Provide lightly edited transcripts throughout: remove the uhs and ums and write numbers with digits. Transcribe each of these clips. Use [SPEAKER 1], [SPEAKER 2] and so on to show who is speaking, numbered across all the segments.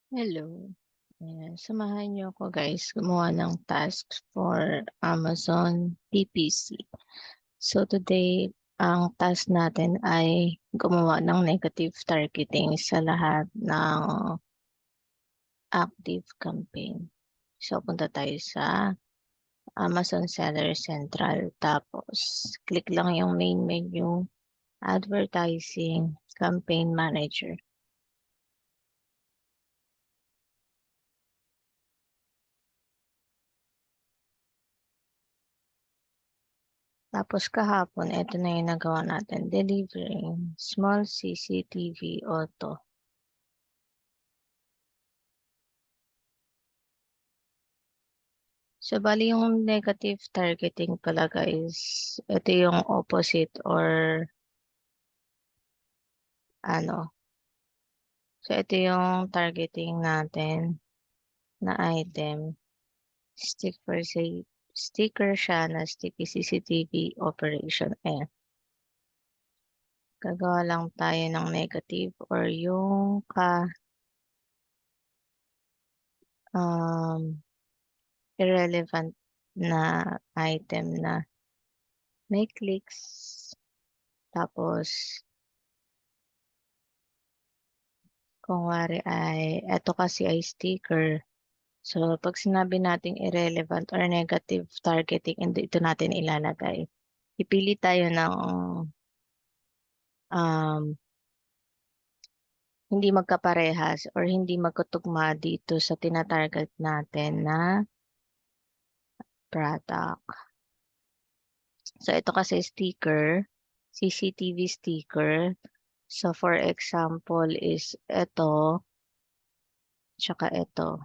[SPEAKER 1] Hello. Ayan, samahan niyo ako guys gumawa ng tasks for Amazon PPC. So today, ang task natin ay gumawa ng negative targeting sa lahat ng active campaign. So punta tayo sa Amazon Seller Central. Tapos click lang yung main menu, Advertising, Campaign Manager. Tapos kahapon, ito na yung nagawa natin, delivering small CCTV auto. So, bali yung negative targeting pala guys, ito yung opposite or ano. So, ito yung targeting natin na item. Sticker siya na sticky CCTV operation. Ayan. Gagawa lang tayo ng negative or yung um, irrelevant na item na may clicks. Tapos, kung wari ay, eto kasi ay sticker. So, pag sinabi nating irrelevant or negative targeting, hindi ito natin ilalagay. Pipili tayo ng um, hindi magkaparehas or hindi magkatugma dito sa tinatarget natin na product. So, ito kasi sticker, CCTV sticker. So, for example is ito, tsaka ito.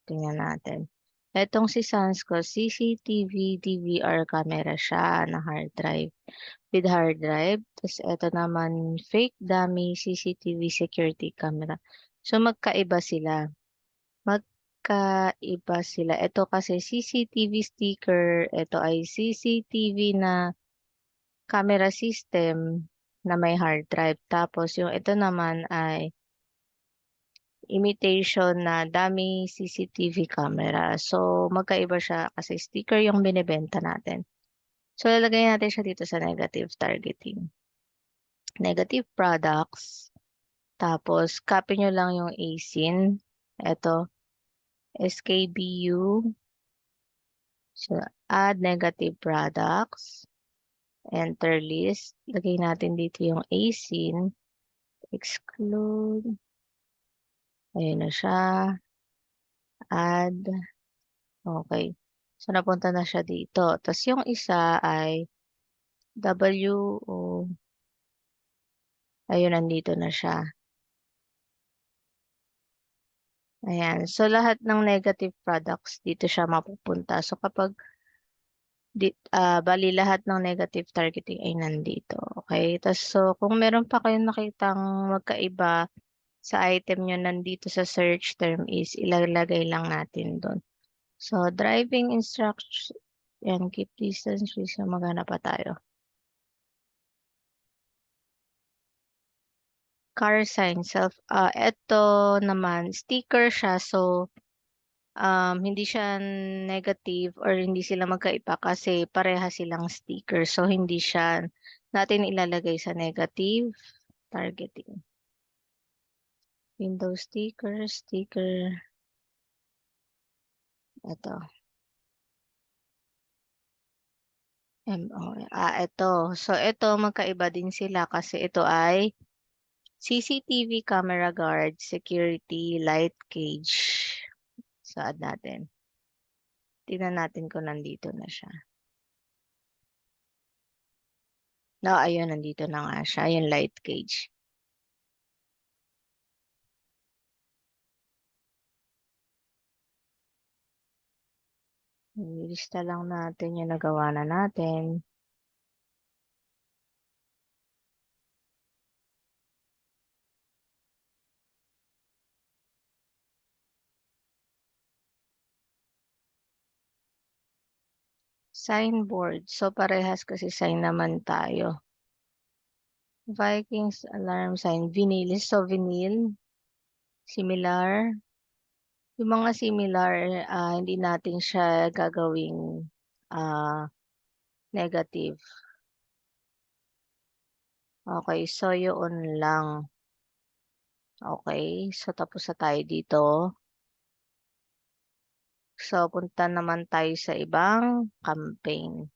[SPEAKER 1] Tingnan natin. Etong si Sansco, CCTV DVR camera siya na hard drive. With hard drive. Tapos ito naman, fake dummy CCTV security camera. So magkaiba sila. Magkaiba sila. Ito kasi CCTV sticker. Ito ay CCTV na camera system na may hard drive. Tapos yung ito naman ay imitation na dummy CCTV camera. So, magkaiba siya kasi sticker yung binibenta natin. So, lalagay natin siya dito sa negative targeting. Negative products. Tapos, copy nyo lang yung ASIN. Ito, SKBU. So, add negative products. Enter list. Lagay natin dito yung ASIN. Exclude. Ayun na siya. Add. Okay. So, napunta na siya dito. Tapos, yung isa ay WO. Ayun, nandito na siya. Ayan. So, lahat ng negative products, dito siya mapupunta. So, kapag, bali lahat ng negative targeting ay nandito. Okay? Tapos, so, kung meron pa kayong nakitang magkaiba sa item nyo nandito sa search term is ilalagay lang natin doon. So, driving instructions. Yan, keep distance. Please, maghanap pa tayo. Car sign self. Ito naman, sticker siya. So, hindi siya negative or hindi sila magkaiba kasi pareha silang sticker. So, hindi siya natin ilalagay sa negative targeting. Window sticker, sticker. Ito. Ito. So, ito magkaiba din sila kasi ito ay CCTV camera guard, security, light cage. So, add natin. Tingnan natin kung nandito na siya. No, ayun, nandito na nga siya, yung light cage. Ilista lang natin yung nagawa na natin. Signboard. So, parehas kasi sign naman tayo. Vikings alarm sign. Vinyl. So, vinyl. Similar. Yung mga similar, hindi natin siya gagawing negative. Okay, so yun lang. Okay, so tapos na tayo dito. So punta naman tayo sa ibang campaign.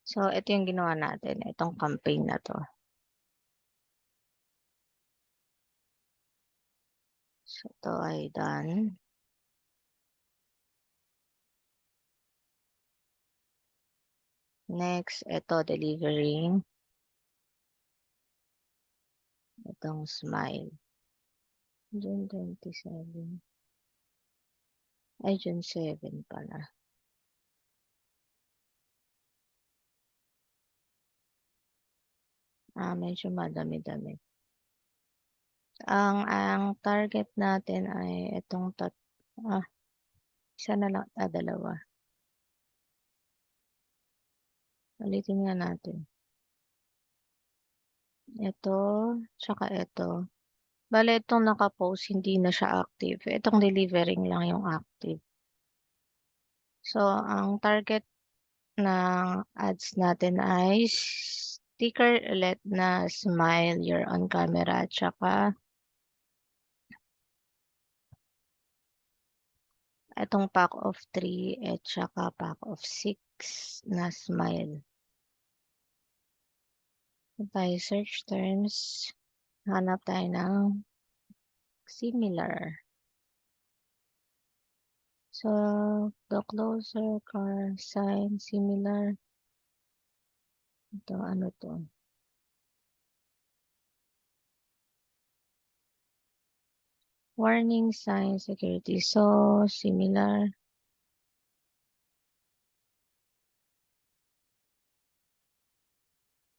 [SPEAKER 1] So ito yung ginawa natin, itong campaign na 'to. So ito ay done. Next, ito delivering. Itong smile. June 27. Ay, June 7 pala. Medyo madami-dami. Ang target natin ay itong ah, isa na lang, dalawa. Ulitin nga natin. Ito, tsaka ito. Bale, itong naka-post, hindi na siya active. Itong delivering lang yung active. So, ang target ng ads natin ay sticker ulit na smile, you're on camera, tsaka itong pack of 3 at tsaka pack of 6 na smile. Tayo search terms, hanap tayo ng similar. So, the closer car sign similar. Ito, ano to? Warning sign security. So, similar.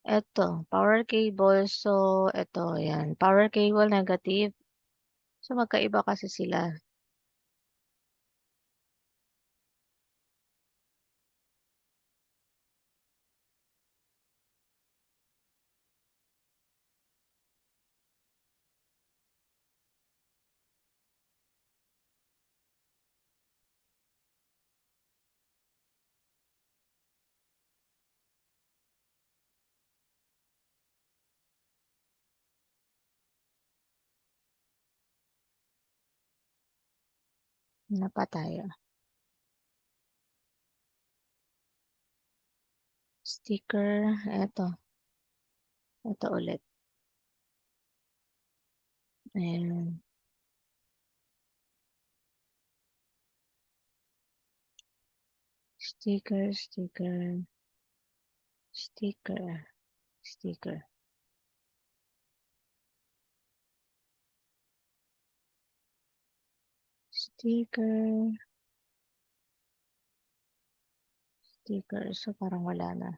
[SPEAKER 1] Ito, power cable. So, ito, yan. Power cable negative. So, magkaiba kasi sila. Napatayo. Sticker. Ito. Ito ulit. Ayan. Sticker, sticker. Sticker. Sticker. Sticker. Sticker. So, parang wala na.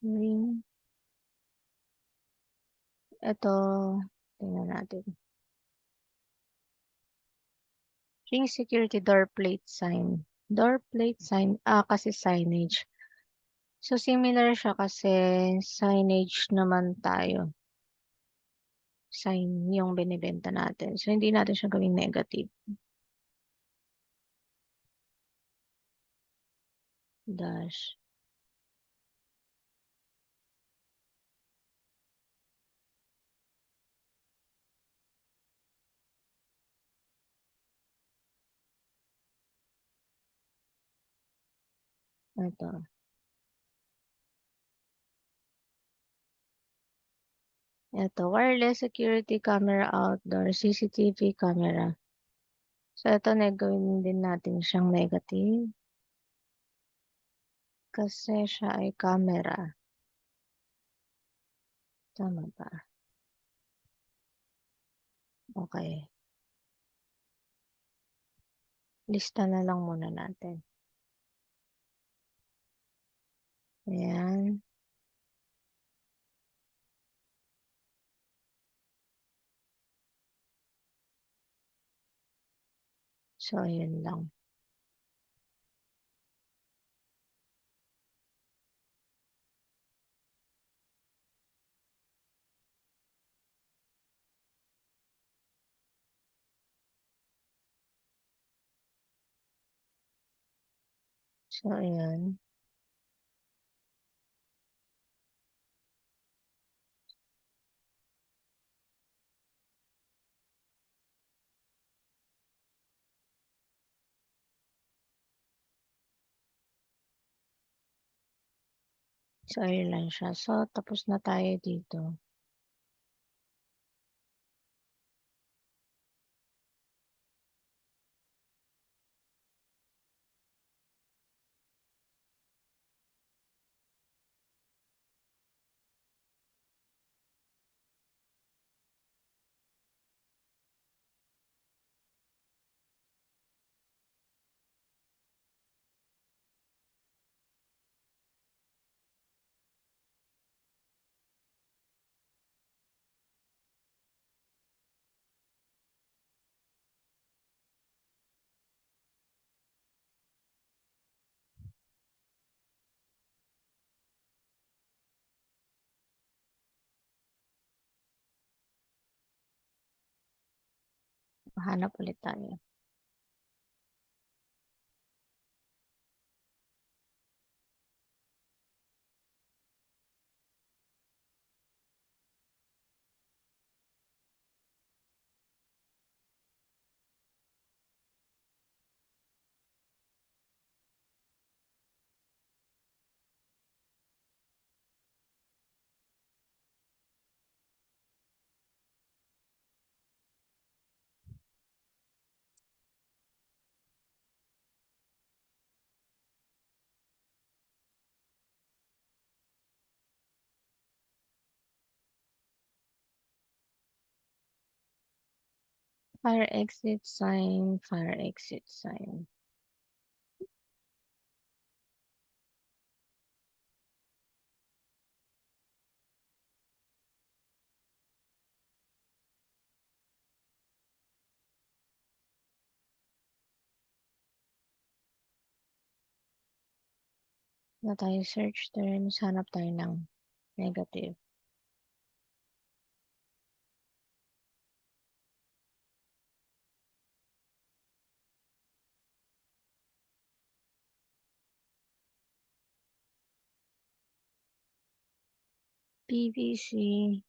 [SPEAKER 1] Ring. Ito. Tingnan natin. Ring security door plate sign. Door plate sign. Kasi signage. So, similar siya kasi signage naman tayo. Sign yung binibenta natin. So, hindi natin siya gawing negative. Dash. Ito. Ito. Wireless security camera outdoor. CCTV camera. So, ito gawin din natin siyang negative. Kasi siya ay camera. Tama ba? Okay. Lista na lang muna natin. Ayan. So, ayun lang. So, ayan. So, ayun lang siya. So, tapos na tayo dito. Hanap ulit tayo. Fire exit sign, fire exit sign. Na tayo search terms, hanap tayo ng negative. PVC,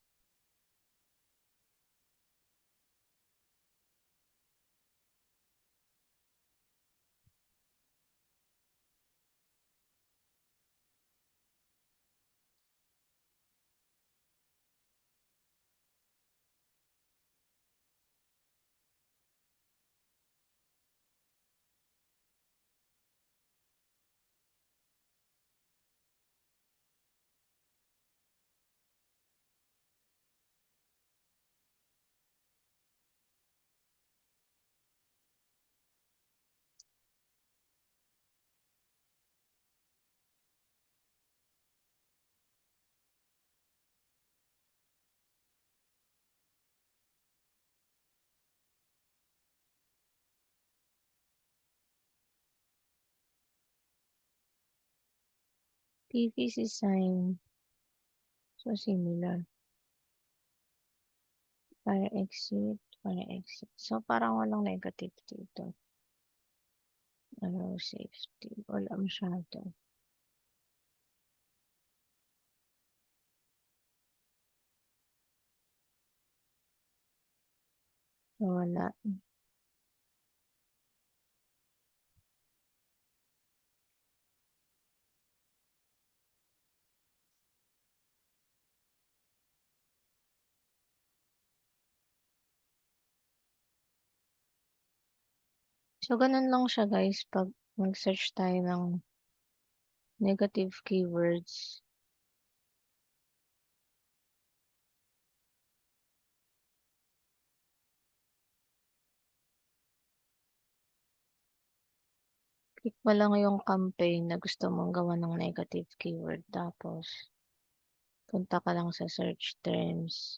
[SPEAKER 1] PVC sign. So, similar. Fire exit, fire exit. So, parang walang negative dito. Ano, safety. Wala masyado. So, wala. So, ganun lang siya guys pag mag-search tayo ng negative keywords. Click mo lang yung campaign na gusto mong gawa ng negative keyword. Tapos, punta ka lang sa search terms.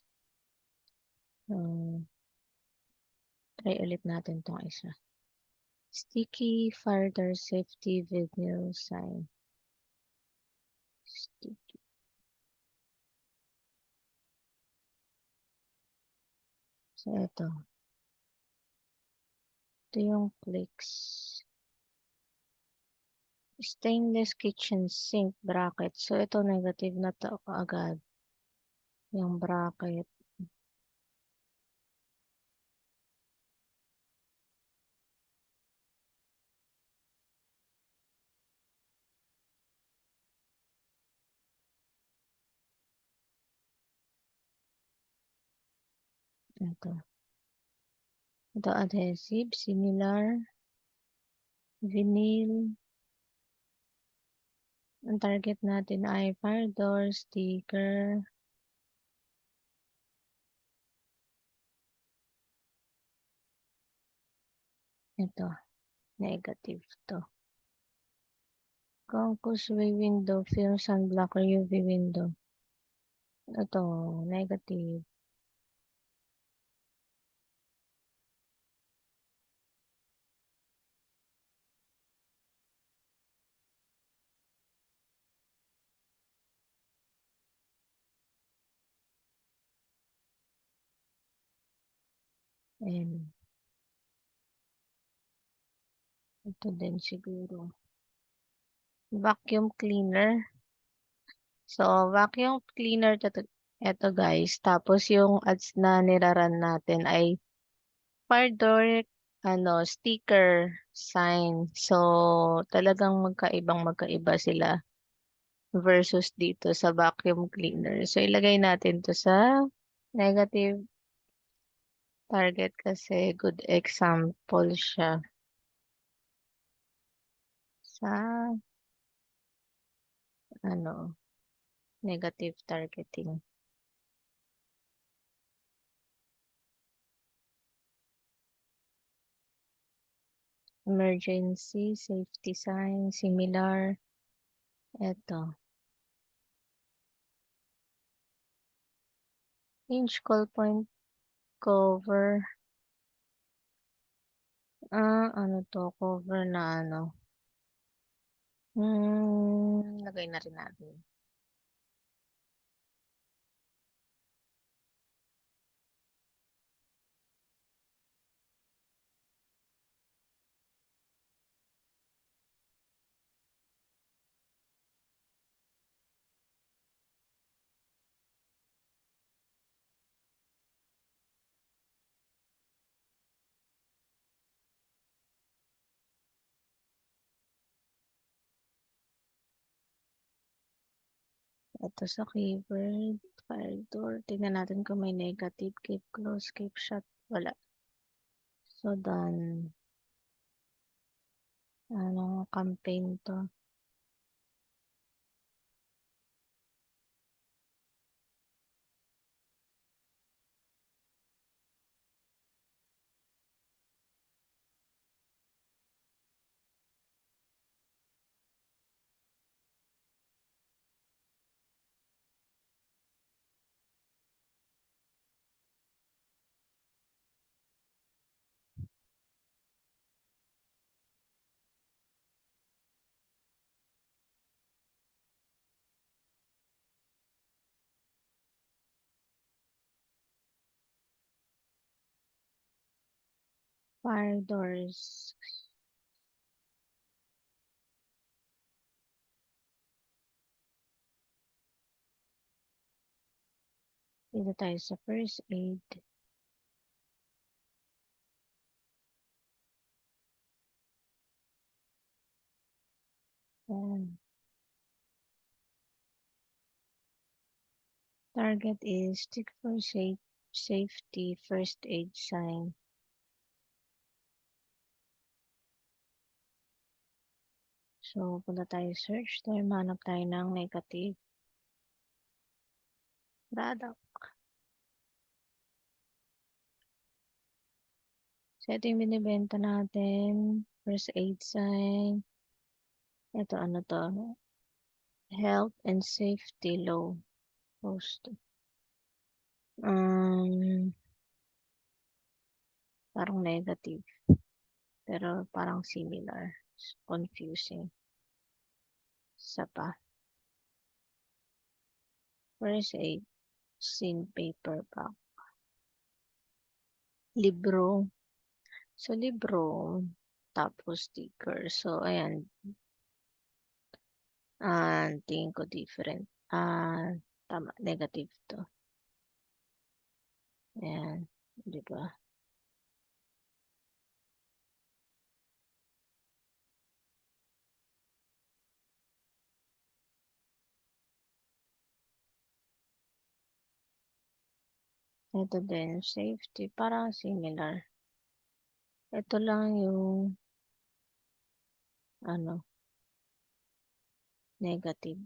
[SPEAKER 1] Try ulit natin tong isa. Sticky fire door safety vinyl sign. Sticky. So, ito. Ito yung clicks. Stainless kitchen sink bracket. So, ito negative na to agad. Yung bracket. Ito. Ito adhesive. Similar. Vinyl. Ang target natin ay fire door sticker. Ito. Negative to. Concauseway window. Film sunblocker UV window. Ito. Negative. And ito din siguro. Vacuum cleaner. So, vacuum cleaner ito guys. Tapos yung ads na niraran natin ay fire door sticker sign. So, talagang magkaiba sila versus dito sa vacuum cleaner. So, ilagay natin to sa negative target kasi good example siya sa ano, negative targeting. Emergency, safety sign, similar. Ito. Hinge call point cover. Ano to? Cover na ano. Lagay na rin natin. Ito sa keyboard, fire door. Tingnan natin kung may negative. Keep close, keep shut. Wala. So, done. Anong campaign to? Fire doors. Dito tayo sa first aid. Ayan. Target is stick for safety first aid sign. So, punta tayo search. Tayo manap tayo ng negative product. So, ito yung binibenta natin. First aid sign. Ito, ano to? Health and safety low. Post. Parang negative. Pero parang similar. Confusing. Isa pa. First aid. Scene paperback. Libro. So, libro. Tapos sticker. So, ayan. Tingin ko different. Tama. Negative to. Ayan. Di ba? Ito din. Safety. Parang similar. Ito lang yung ano, negative.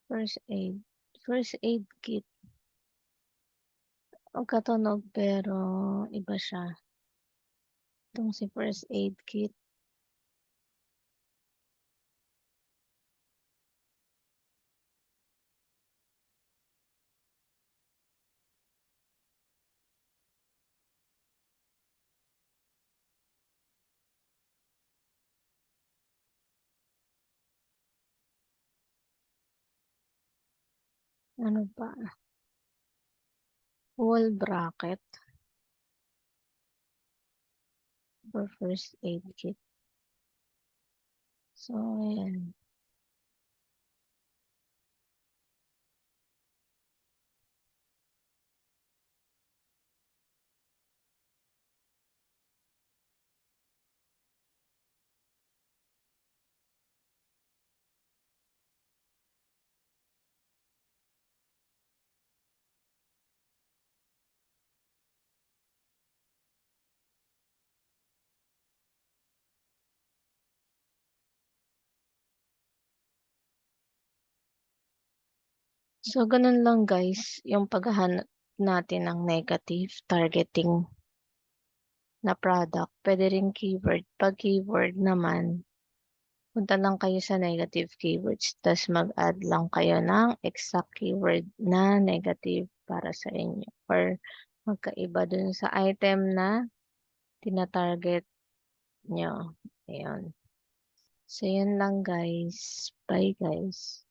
[SPEAKER 1] First aid. First aid kit. Magkatunog pero iba siya. Itong si first aid kit. Ano pa? Wall bracket for first aid kit. So, ayan. So, ganun lang guys, yung paghahanap natin ng negative targeting na product. Pwede rin keyword. Pag keyword naman, punta lang kayo sa negative keywords, tas mag-add lang kayo ng exact keyword na negative para sa inyo or magkaiba dun sa item na tina-target nyo. Ayun. So, yun lang guys. Bye guys.